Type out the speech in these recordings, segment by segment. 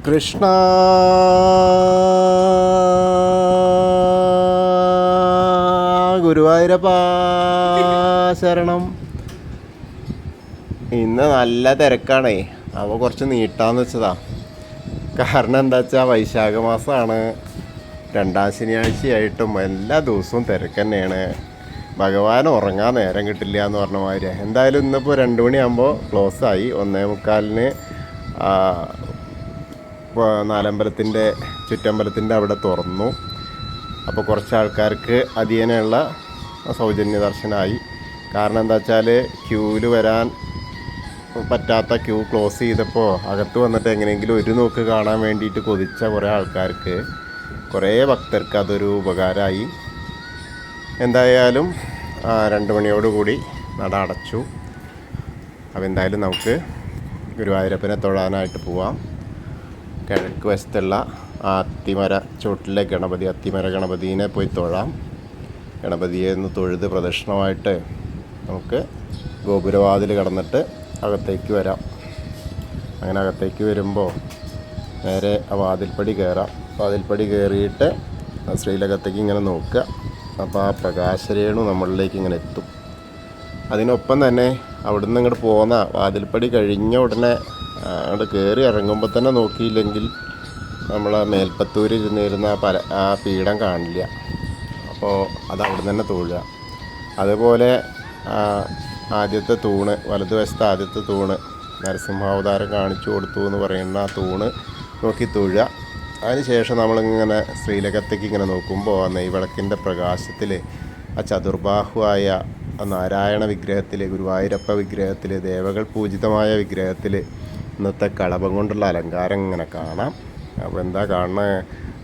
കൃഷ്ണ ഗുരുവായൂരപ്പ ശരണം. ഇന്ന് നല്ല തിരക്കാണേ. അപ്പോൾ കുറച്ച് നീട്ടാന്ന് വെച്ചതാ. കാരണം എന്താ വെച്ചാൽ വൈശാഖ മാസമാണ്, 2ാം ശനിയാഴ്ചയായിട്ടും എല്ലാ ദിവസവും തിരക്ക് തന്നെയാണ്. ഭഗവാൻ ഉറങ്ങാൻ നേരം കിട്ടില്ല എന്ന് പറഞ്ഞ മാതിരി. എന്തായാലും ഇന്നിപ്പോൾ 2 മണിയാകുമ്പോൾ ക്ലോസ് ആയി. 1:45 നാലമ്പലത്തിൻ്റെ ചുറ്റമ്പലത്തിൻ്റെ അവിടെ തുറന്നു. അപ്പോൾ കുറച്ച് ആൾക്കാർക്ക് അതിനുള്ള സൗജന്യ ദർശനമായി. കാരണം എന്താ വെച്ചാൽ ക്യൂവിൽ വരാൻ പറ്റാത്ത ക്യൂ ക്ലോസ് ചെയ്തപ്പോൾ അകത്ത് വന്നിട്ട് എങ്ങനെയെങ്കിലും ഒരു നോക്ക് കാണാൻ വേണ്ടിയിട്ട് കൊതിച്ച കുറേ ആൾക്കാർക്ക്, കുറേ ഭക്തർക്ക് അതൊരു ഉപകാരമായി. എന്തായാലും 2 മണിയോടുകൂടി നട അടച്ചു. അപ്പോൾ എന്തായാലും നമുക്ക് ഗുരുവായൂരപ്പനെ തൊഴാനായിട്ട് പോവാം. കിഴക്ക് വശത്തുള്ള അത്തിമര ചുവട്ടിലെ ഗണപതി, അത്തിമര ഗണപതിനെ പോയി തൊഴാം. ഗണപതിയെ ഒന്ന് തൊഴുത് പ്രദക്ഷിണമായിട്ട് നമുക്ക് ഗോപുരവാതിൽ കടന്നിട്ട് അകത്തേക്ക് വരാം. അങ്ങനെ അകത്തേക്ക് വരുമ്പോൾ നേരെ ആ വാതിൽപ്പടി കയറാം. വാതിൽപ്പടി കയറിയിട്ട് ശ്രീലകത്തേക്ക് ഇങ്ങനെ നോക്കുക. അപ്പോൾ ആ പ്രകാശരേണു നമ്മളിലേക്ക് ഇങ്ങനെ എത്തും. അതിനൊപ്പം തന്നെ അവിടുന്ന് ഇങ്ങോട്ട് പോകുന്ന വാതിൽപ്പടി കഴിഞ്ഞ ഉടനെ അങ്ങോട്ട് കയറി ഇറങ്ങുമ്പോൾ തന്നെ നോക്കിയില്ലെങ്കിൽ നമ്മളെ മേൽപ്പത്തൂര് ഇരുന്നിരുന്ന ആ പീഠം കാണില്ല. അപ്പോൾ അത് അവിടെ തന്നെ തൊഴുക. അതുപോലെ ആദ്യത്തെ തൂണ്, വലതുവശത്തെ ആദ്യത്തെ തൂണ് നരസിംഹാവതാരം കാണിച്ചു കൊടുത്തു എന്ന് പറയുന്ന ആ തൂണ് നോക്കി തൊഴുക. അതിനുശേഷം നമ്മളിങ്ങനെ ശ്രീലകത്തേക്ക് ഇങ്ങനെ നോക്കുമ്പോൾ ആ നെയ്വിളക്കിൻ്റെ പ്രകാശത്തിൽ ആ ചതുർബാഹുവായ നാരായണ വിഗ്രഹത്തിൽ, ഗുരുവായൂരപ്പ വിഗ്രഹത്തിൽ, ദേവകൾ പൂജിതമായ വിഗ്രഹത്തിൽ ഇന്നത്തെ കളഭം കൊണ്ടുള്ള അലങ്കാരം ഇങ്ങനെ കാണാം. അപ്പോൾ എന്താ കാണുന്നത്?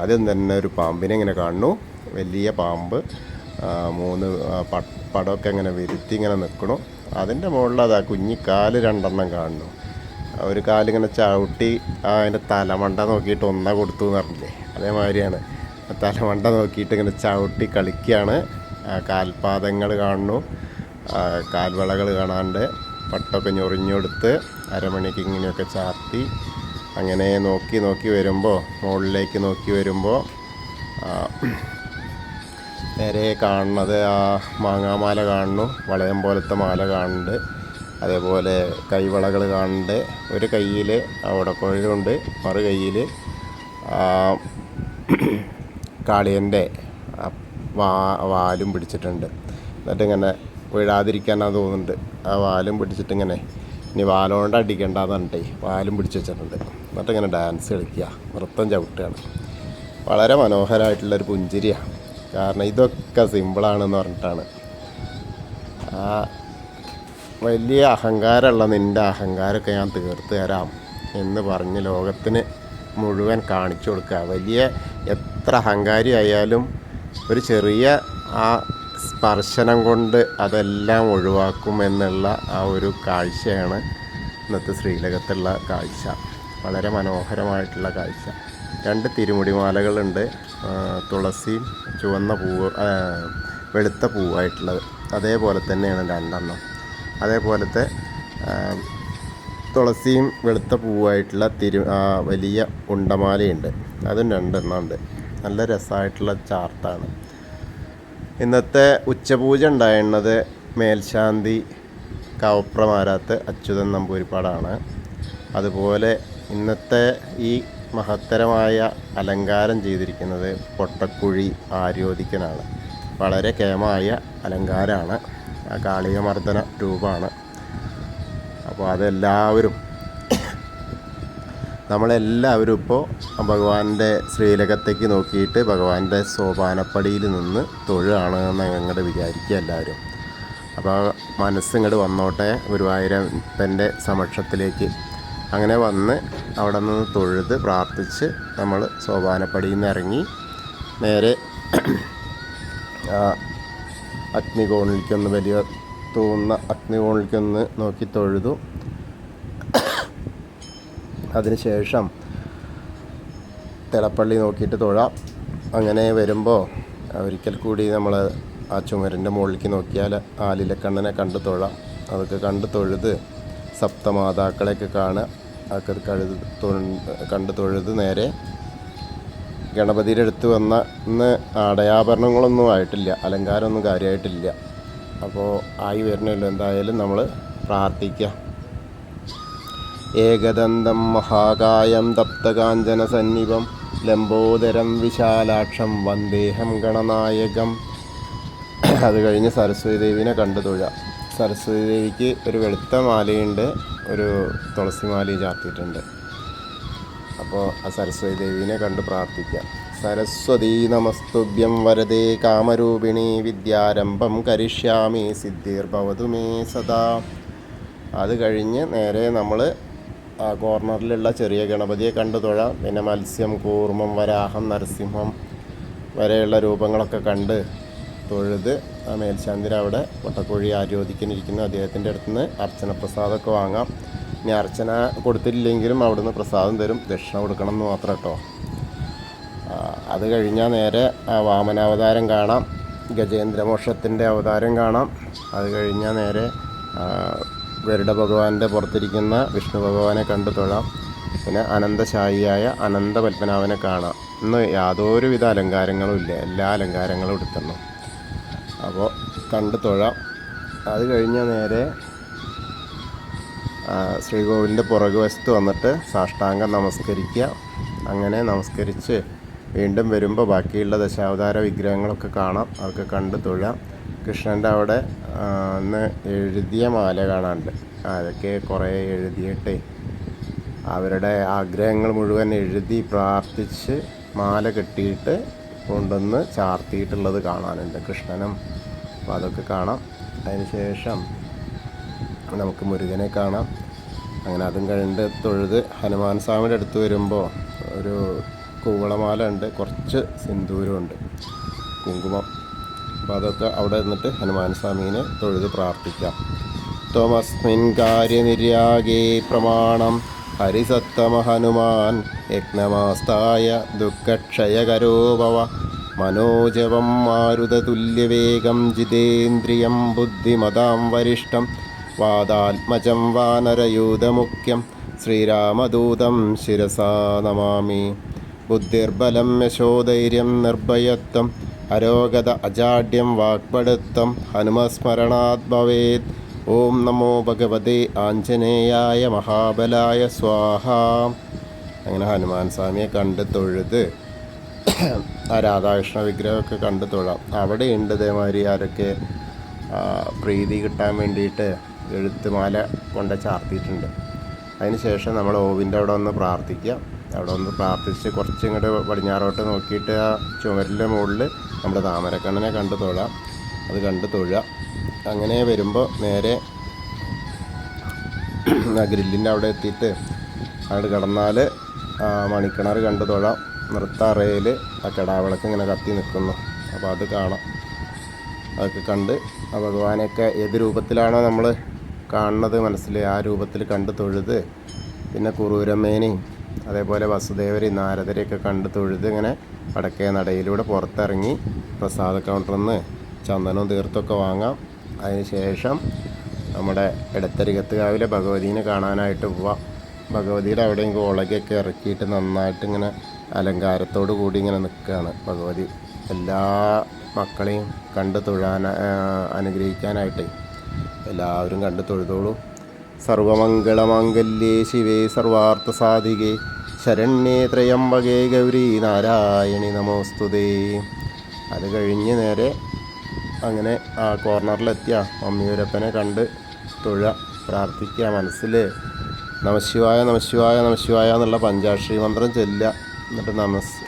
ആദ്യം തന്നെ ഒരു പാമ്പിനെ ഇങ്ങനെ കാണുന്നു. വലിയ പാമ്പ് 3 പടമൊക്കെ ഇങ്ങനെ വരുത്തി ഇങ്ങനെ നിൽക്കണു. അതിൻ്റെ മുകളിൽ അതാ കുഞ്ഞിക്കാല് 2 കാണുന്നു. ഒരു കാലിങ്ങനെ ചവിട്ടി അതിൻ്റെ തലമണ്ട നോക്കിയിട്ട് 1 കൊടുത്തു എന്ന് പറഞ്ഞില്ലേ, അതേമാതിരിയാണ്. തലമണ്ട നോക്കിയിട്ട് ഇങ്ങനെ ചവിട്ടി കളിക്കുകയാണ്. കാൽപാദങ്ങൾ കാണുന്നു, കാൽവളകൾ കാണാണ്ട്, പട്ടൊക്കെ ഞൊറിഞ്ഞെടുത്ത് അരമണിക്ക് ഇങ്ങനെയൊക്കെ ചാർത്തി അങ്ങനെ നോക്കി വരുമ്പോൾ, മുകളിലേക്ക് നോക്കി വരുമ്പോൾ നേരെ കാണുന്നത് ആ മാങ്ങാമാല കാണുന്നു, വളയം പോലത്തെ മാല കാണുന്നുണ്ട്. അതേപോലെ കൈവളകൾ കാണുന്നുണ്ട്. ഒരു കയ്യിൽ ഉടക്കുഴലുണ്ട്, മറു കയ്യിൽ കാളിയൻ്റെ വാലും പിടിച്ചിട്ടുണ്ട്. എന്നിട്ടിങ്ങനെ വീഴാതിരിക്കാനാണ് തോന്നുന്നുണ്ട്. ആ വാലും പിടിച്ചിട്ടിങ്ങനെ ഇനി വാലോണ്ട് അടിക്കേണ്ടെന്ന് പറഞ്ഞിട്ടേ വാലും പിടിച്ച് വെച്ചിട്ടുണ്ട്. എന്നിട്ടിങ്ങനെ ഡാൻസ് കളിക്കുക, നൃത്തം ചവിട്ടുകയാണ്. വളരെ മനോഹരമായിട്ടുള്ളൊരു പുഞ്ചിരിയാണ്. കാരണം ഇതൊക്കെ സിമ്പിളാണെന്ന് പറഞ്ഞിട്ടാണ്. ആ വലിയ അഹങ്കാരമുള്ള നിൻ്റെ അഹങ്കാരമൊക്കെ ഞാൻ തീർത്ത് തരാം എന്ന് പറഞ്ഞ് ലോകത്തിന് മുഴുവൻ കാണിച്ചു കൊടുക്കുക. വലിയ എത്ര അഹങ്കാരി ആയാലും ഒരു ചെറിയ ആ സ്പർശനം കൊണ്ട് അതെല്ലാം ഒഴിവാക്കും എന്നുള്ള ആ ഒരു കാഴ്ചയാണ് ഇന്നത്തെ ശ്രീലകത്തുള്ള കാഴ്ച. വളരെ മനോഹരമായിട്ടുള്ള കാഴ്ച. 2 തിരുമുടിമാലകളുണ്ട്. തുളസിയും ചുവന്ന പൂവ്, വെളുത്ത പൂവായിട്ടുള്ളത്. അതേപോലെ തന്നെയാണ് 2 അതേപോലത്തെ തുളസിയും വെളുത്ത പൂവായിട്ടുള്ള വലിയ ഉണ്ടമാലയുണ്ട്. അതും 2 ഉണ്ട്. നല്ല രസമായിട്ടുള്ള ചാർത്താണ്. ഇന്നത്തെ ഉച്ചപൂജ ഉണ്ടായിരുന്നത് മേൽശാന്തി കാവപ്രമാരാത്ത് അച്യുതൻ നമ്പൂരിപ്പാടാണ്. അതുപോലെ ഇന്നത്തെ ഈ മഹത്തരമായ അലങ്കാരം ചെയ്തിരിക്കുന്നത് പൊട്ടക്കുഴി ആര്യോദിക്കനാണ്. വളരെ കേമമായ അലങ്കാരമാണ്. ആ കാളികമർദ്ദന രൂപമാണ്. അപ്പോൾ അതെല്ലാവരും, നമ്മളെല്ലാവരും ഇപ്പോൾ ഭഗവാന്റെ ശ്രീലകത്തേക്ക് നോക്കിയിട്ട് ഭഗവാന്റെ സോപാനപ്പടിയിൽ നിന്ന് തൊഴുകയാണ് എന്ന് അങ്ങോട്ട് വിചാരിക്കുക എല്ലാവരും. അപ്പോൾ മനസ്സിങ്ങോട്ട് വന്നോട്ടെ ഗുരുവായൂരപ്പൻ്റെ സമക്ഷത്തിലേക്ക്. അങ്ങനെ വന്ന് അവിടെ നിന്ന് തൊഴുത് പ്രാർത്ഥിച്ച് നമ്മൾ സോപാനപ്പടിയിൽ നിന്ന് ഇറങ്ങി നേരെ അഗ്നികോണിലേക്കൊന്ന്, വലിയ തോന്നുന്ന അഗ്നികോണിലേക്കൊന്ന് നോക്കി തൊഴുതു. അതിനുശേഷം തിളപ്പള്ളി നോക്കിയിട്ട് തൊഴാം. അങ്ങനെ വരുമ്പോൾ ഒരിക്കൽ കൂടി നമ്മൾ ആ ചുമരിൻ്റെ മുകളിലേക്ക് നോക്കിയാൽ ആലിലക്കണ്ണനെ കണ്ട് തൊഴാം. അതൊക്കെ കണ്ട് തൊഴുത് സപ്തമാതാക്കളെയൊക്കെ കാണുക. അതൊക്കെ കണ്ട് തൊഴുത് നേരെ ഗണപതിയുടെ അടുത്ത് വന്ന ഇന്ന് ആടയാഭരണങ്ങളൊന്നും ആയിട്ടില്ല, അലങ്കാരമൊന്നും കാര്യമായിട്ടില്ല. അപ്പോൾ ആയി വരുന്നല്ലോ, എന്തായാലും നമ്മൾ പ്രാർത്ഥിക്കാം. ഏകദന്തം മഹാകായം തപ്തകാഞ്ചന സന്നിഭം ലംബോദരം വിശാലാക്ഷം വന്ദേഹം ഗണനായകം. അത് കഴിഞ്ഞ് സരസ്വതി ദേവിനെ കണ്ടു തൊഴാം. സരസ്വതി ദേവിക്ക് ഒരു വെളുത്ത മാലയുണ്ട്, ഒരു തുളസി മാലയും ചാർത്തിയിട്ടുണ്ട്. അപ്പോൾ ആ സരസ്വതി ദേവിനെ കണ്ട് പ്രാർത്ഥിക്കാം. സരസ്വതീ നമസ്തുഭ്യം വരദേ കാമരൂപിണി വിദ്യാരംഭം കരിഷ്യാമി സിദ്ധിർഭവതു മേ സദാ. അത് കഴിഞ്ഞ് നേരെ നമ്മൾ ആ കോർണറിലുള്ള ചെറിയ ഗണപതിയെ കണ്ടു തൊഴാം. പിന്നെ മത്സ്യം, കൂർമ്മം, വരാഹം, നരസിംഹം വരെയുള്ള രൂപങ്ങളൊക്കെ കണ്ട് തൊഴുത് ആ മേൽശാന്തിന് അവിടെ വട്ടക്കോഴി ആരോധിക്കാനിരിക്കുന്നു. അദ്ദേഹത്തിൻ്റെ അടുത്ത് നിന്ന് അർച്ചന പ്രസാദമൊക്കെ വാങ്ങാം. ഇനി അർച്ചന കൊടുത്തില്ലെങ്കിലും അവിടുന്ന് പ്രസാദം തരും, ദക്ഷിണ കൊടുക്കണം എന്ന് മാത്രം കേട്ടോ. അത് കഴിഞ്ഞാൽ നേരെ ആ വാമനാവതാരം കാണാം, ഗജേന്ദ്രമോക്ഷത്തിൻ്റെ അവതാരം കാണാം. അത് കഴിഞ്ഞാൽ നേരെ ഗരുഡ ഭഗവാന്റെ പുറത്തിരിക്കുന്ന വിഷ്ണു ഭഗവാനെ കണ്ടു തൊഴാം. പിന്നെ അനന്തശായിയായ അനന്തപത്മനാഭനെ കാണാം. ഇന്ന് യാതൊരുവിധ അലങ്കാരങ്ങളും ഇല്ല, എല്ലാ അലങ്കാരങ്ങളും എടുത്തുന്നു. അപ്പോൾ കണ്ടു തൊഴാം. അത് കഴിഞ്ഞാൽ നേരെ ശ്രീകോവിലിൻ്റെ പുറകു വശത്ത് വന്നിട്ട് സാഷ്ടാംഗം നമസ്കരിക്കുക. അങ്ങനെ നമസ്കരിച്ച് വീണ്ടും വരുമ്പോൾ ബാക്കിയുള്ള ദശാവതാര വിഗ്രഹങ്ങളൊക്കെ കാണാം, അതൊക്കെ കണ്ട് തൊഴാം. കൃഷ്ണൻ്റെ അവിടെ ഇന്ന് എഴുതിയ മാല കാണാനുണ്ട്. അതൊക്കെ കുറേ എഴുതിയിട്ട് അവരുടെ ആഗ്രഹങ്ങൾ മുഴുവൻ എഴുതി പ്രാർത്ഥിച്ച് മാല കെട്ടിയിട്ട് കൊണ്ടുവന്ന് ചാർത്തിയിട്ടുള്ളത് കാണാനുണ്ട് കൃഷ്ണനും. അപ്പോൾ അതൊക്കെ കാണാം. അതിന് ശേഷം നമുക്ക് മുരുകനെ കാണാം. അങ്ങനെ അതും കഴിഞ്ഞിട്ട് തൊഴുത് ഹനുമാൻ സ്വാമിയുടെ അടുത്ത് വരുമ്പോൾ ഒരു കൂവളമാല ഉണ്ട്, കുറച്ച് സിന്ദൂരമുണ്ട്, കുങ്കുമം. അപ്പോൾ അതൊക്കെ അവിടെ നിന്നിട്ട് ഹനുമാൻ സ്വാമീനെ തൊഴുത് പ്രാർത്ഥിക്കാം. ത്വമസ്മിൻ കാര്യനിര്യാഗേ പ്രമാണം ഹരിസത്തമ ഹനുമാൻ യജ്ഞമാസ്തായ ദുഃഖക്ഷയകരോ ഭവ മനോജവം മാരുതതുല്യവേഗം ജിതേന്ദ്രിയം ബുദ്ധിമതാം വരിഷ്ഠം വാദാത്മജം വാനരയൂഥമുഖ്യം ശ്രീരാമദൂതം ശിരസാ നമാമി. ബുദ്ധിർബലം യശോധൈര്യം നിർഭയത്വം അരോഗത അജാഡ്യം വാക്പടുത്തം ഹനുമസ്മരണാത് ഭവേത്. ഓം നമോ ഭഗവതേ ആഞ്ജനേയായ മഹാബലായ സ്വാഹ. അങ്ങനെ ഹനുമാൻ സ്വാമിയെ കണ്ട് തൊഴുത് ആ രാധാകൃഷ്ണ വിഗ്രഹമൊക്കെ കണ്ട് തൊഴാം. അവിടെയുണ്ട് ഇതേമാതിരി ആരൊക്കെ പ്രീതി കിട്ടാൻ വേണ്ടിയിട്ട് എഴുത്തുമാല കൊണ്ട് ചാർത്തിയിട്ടുണ്ട്. അതിന് ശേഷം നമ്മൾ ഓവിൻ്റെ അവിടെ ഒന്ന് പ്രാർത്ഥിക്കുക. അവിടെ ഒന്ന് പ്രാർത്ഥിച്ച് കുറച്ച് ഇങ്ങോട്ട് പടിഞ്ഞാറോട്ട് നോക്കിയിട്ട് ആ ചുമരിൻ്റെ മുകളിൽ നമ്മുടെ താമരക്കണ്ണനെ കണ്ട് തൊഴാം. അത് കണ്ട് തൊഴുക. അങ്ങനെ വരുമ്പോൾ നേരെ ആ ഗ്രില്ലിൻ്റെ അവിടെ എത്തിയിട്ട് അവിടെ കിടന്നാൽ ആ മണിക്കിണർ കണ്ട് തൊഴാം. നൃത്താറയിൽ ആ കിടാവിളക്ക് ഇങ്ങനെ കത്തി നിൽക്കുന്നു. അപ്പോൾ അത് കാണാം. അതൊക്കെ കണ്ട് ആ ഭഗവാനെയൊക്കെ ഏത് രൂപത്തിലാണോ നമ്മൾ കാണുന്നത് മനസ്സിൽ ആ രൂപത്തിൽ കണ്ട് തൊഴുത് പിന്നെ കുറൂരമ്മേനെയും അതേപോലെ വസുദേവരെ നാരദരെയൊക്കെ കണ്ട് തൊഴുത് ഇങ്ങനെ വടക്കേ നടയിലൂടെ പുറത്തിറങ്ങി പ്രസാദ കൗണ്ടറിൽ നിന്ന് ചന്ദനവും തീർത്തൊക്കെ വാങ്ങാം. അതിന് ശേഷം നമ്മുടെ ഇടത്തരികത്തുകാവിലെ ഭഗവതീനെ കാണാനായിട്ട് പോവാം. ഭഗവതിയുടെ അവിടെയും കോളകൊക്കെ ഇറക്കിയിട്ട് നന്നായിട്ട് ഇങ്ങനെ അലങ്കാരത്തോടു കൂടി ഇങ്ങനെ നിൽക്കുകയാണ് ഭഗവതി. എല്ലാ മക്കളെയും കണ്ട് തൊഴാൻ അനുഗ്രഹിക്കാനായിട്ട് എല്ലാവരും കണ്ട് തൊഴുതോളൂ. സർവമംഗളമാംഗല്യേ ശിവേ സർവാർത്ഥ സാധികേ ശരണ്യേ ത്രയംബകേ ഗൗരി നാരായണി നമോസ്തുതേ. അത് കഴിഞ്ഞ് നേരെ അങ്ങനെ ആ കോർണറിലെത്തിയ മമ്മിയൂരപ്പനെ കണ്ട് തൊഴുക, പ്രാർത്ഥിക്കുക. മനസ്സിൽ നമശിവായ നമശിവായ നമശിവായ എന്നുള്ള പഞ്ചാക്ഷരി മന്ത്രം ചൊല്ലുക. എന്നിട്ട്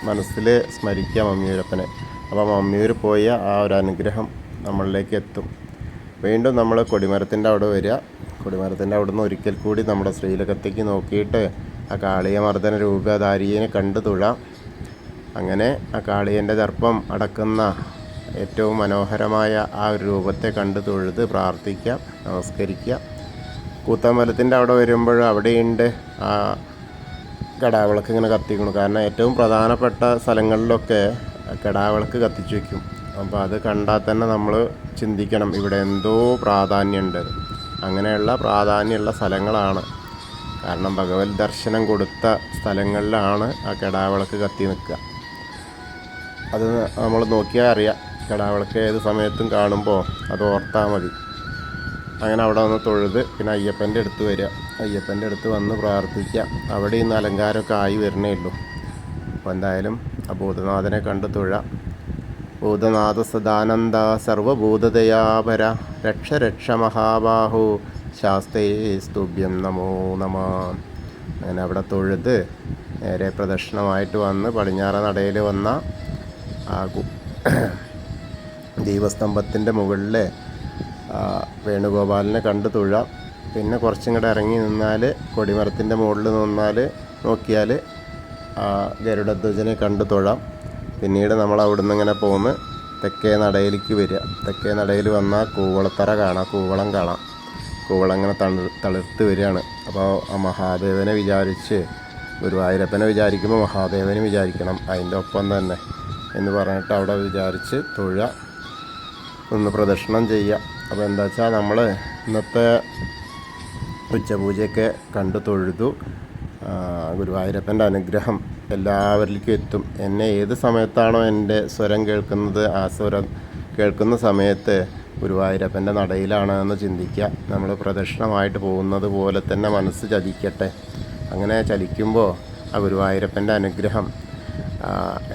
മനസ്സിൽ സ്മരിക്കുക മമ്മിയൂരപ്പനെ. അപ്പോൾ മമ്മിയൂർ പോയ ആ ഒരു അനുഗ്രഹം നമ്മളിലേക്ക് എത്തും. വീണ്ടും നമ്മൾ കൊടിമരത്തിൻ്റെ അവിടെ വരിക. കൊടിമരത്തിൻ്റെ അവിടെ നിന്ന് ഒരിക്കൽ കൂടി നമ്മുടെ ശ്രീലകത്തേക്ക് നോക്കിയിട്ട് ആ കാളിയമർദ്ദന രൂപധാരിയെ കണ്ടു തൊഴാം. അങ്ങനെ ആ കാളിയൻ്റെ ദർപ്പം അടക്കുന്ന ഏറ്റവും മനോഹരമായ ആ ഒരു രൂപത്തെ കണ്ട് തൊഴുത് പ്രാർത്ഥിക്കാം, നമസ്കരിക്കുക. കൂത്തമ്പലത്തിൻ്റെ അവിടെ വരുമ്പോൾ അവിടെയുണ്ട് ആ കടാവിളക്ക് ഇങ്ങനെ കത്തിക്കണം. കാരണം ഏറ്റവും പ്രധാനപ്പെട്ട സ്ഥലങ്ങളിലൊക്കെ കടാവിളക്ക് കത്തിച്ചു വയ്ക്കും. അപ്പോൾ അത് കണ്ടാൽ തന്നെ നമ്മൾ ചിന്തിക്കണം ഇവിടെ എന്തോ പ്രാധാന്യമുണ്ട്. അങ്ങനെയുള്ള പ്രാധാന്യമുള്ള സ്ഥലങ്ങളാണ്. കാരണം ഭഗവത് ദർശനം കൊടുത്ത സ്ഥലങ്ങളിലാണ് ആ കെടാവിളക്ക് കത്തി നിൽക്കുക. അത് നമ്മൾ നോക്കിയാൽ അറിയാം. കെടാവിളക്ക് ഏത് സമയത്തും കാണുമ്പോൾ അത് ഓർത്താൽ മതി. അങ്ങനെ അവിടെ വന്ന് തൊഴുത് പിന്നെ അയ്യപ്പൻ്റെ അടുത്ത് വരിക. അയ്യപ്പൻ്റെ അടുത്ത് വന്ന് പ്രാർത്ഥിക്കുക. അവിടെ ഇന്ന് അലങ്കാരമൊക്കെ ആയി വരണേ ഉള്ളൂ. അപ്പോൾ എന്തായാലും ആ ഭൂതനാഥനെ കണ്ട് തൊഴാം. ഭൂതനാഥ സദാനന്ദ സർവഭൂതദയാപര രക്ഷ രക്ഷ മഹാബാഹു ശാസ്തേ സ്തുഭ്യം നമോ നമ. അങ്ങനെ അവിടെ തൊഴുത് നേരെ പ്രദക്ഷിണമായിട്ട് വന്ന് പടിഞ്ഞാറ നടയിൽ വന്ന ആ ദീപസ്തംഭത്തിൻ്റെ മുകളിൽ വേണുഗോപാലിനെ കണ്ട് തൊഴാം. പിന്നെ കുറച്ചും കൂടെ ഇറങ്ങി നിന്നാൽ കൊടിമരത്തിൻ്റെ മുകളിൽ നോക്കിയാൽ ഗരുഡധ്വജനെ കണ്ട് തൊഴാം. പിന്നീട് നമ്മൾ അവിടുന്ന് ഇങ്ങനെ പോന്ന് തെക്കേ നടയിലേക്ക് വരിക. തെക്കേ നടയിൽ വന്നാൽ കൂവളത്തറ കാണാം, കൂവളം കാണാം. കൂവളം ഇങ്ങനെ തളിർത്ത് വരികയാണ്. അപ്പോൾ ആ മഹാദേവനെ വിചാരിച്ച്, ഗുരുവായൂരപ്പനെ വിചാരിക്കുമ്പോൾ മഹാദേവനെ വിചാരിക്കണം അതിൻ്റെ ഒപ്പം തന്നെ എന്ന് പറഞ്ഞിട്ട് അവിടെ വിചാരിച്ച് തൊഴുക, ഒന്ന് പ്രദക്ഷിണം ചെയ്യുക. അപ്പോൾ എന്താ വെച്ചാൽ നമ്മൾ ഇന്നത്തെ ഉച്ചപൂജയൊക്കെ കണ്ടു തൊഴുതു. ഗുരുവായൂരപ്പൻ്റെ അനുഗ്രഹം എല്ലാവരിലേക്കും എത്തും. എന്നെ ഏത് സമയത്താണോ എൻ്റെ സ്വരം കേൾക്കുന്നത്, ആ സ്വരം കേൾക്കുന്ന സമയത്ത് ഗുരുവായൂരപ്പൻ്റെ നടയിലാണ് എന്ന് ചിന്തിക്കുക. നമ്മൾ പ്രദക്ഷിണമായിട്ട് പോകുന്നത് പോലെ തന്നെ മനസ്സ് ചലിക്കട്ടെ. അങ്ങനെ ചലിക്കുമ്പോൾ ആ ഗുരുവായൂരപ്പൻ്റെ അനുഗ്രഹം,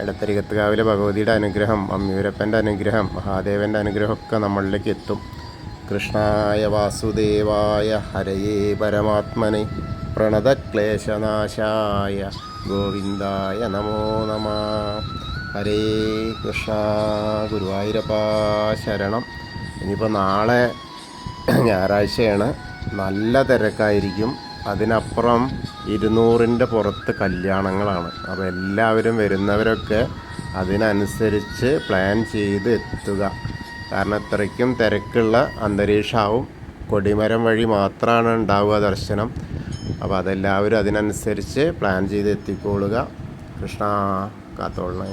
എടത്തരികത്തുകാവിലെ ഭഗവതിയുടെ അനുഗ്രഹം, അമ്മിയൂരപ്പൻ്റെ അനുഗ്രഹം, മഹാദേവൻ്റെ അനുഗ്രഹമൊക്കെ നമ്മളിലേക്ക് എത്തും. കൃഷ്ണായ വാസുദേവായ ഹരയേ പരമാത്മനെ പ്രണതക്ലേശനാശായ ഗോവിന്ദായ നമോ നമ. ഹരേ കൃഷ്ണ. ഗുരുവായൂരപ്പ ശരണം. ഇനിയിപ്പോൾ നാളെ ഞായറാഴ്ചയാണ്, നല്ല തിരക്കായിരിക്കും. അതിനപ്പുറം 200ൻ്റെ പുറത്ത് കല്യാണങ്ങളാണ്. അപ്പോൾ എല്ലാവരും വരുന്നവരൊക്കെ അതിനനുസരിച്ച് പ്ലാൻ ചെയ്ത് എത്തുക. കാരണം ഇത്രയ്ക്കും തിരക്കുള്ള അന്തരീക്ഷമാവും. കൊടിമരം വഴി മാത്രമാണ് ഉണ്ടാവുക ദർശനം. അപ്പോൾ അതെല്ലാവരും അതിനനുസരിച്ച് പ്ലാൻ ചെയ്ത് എത്തിക്കൊള്ളുക. കൃഷ്ണ കാത്തോളണേ.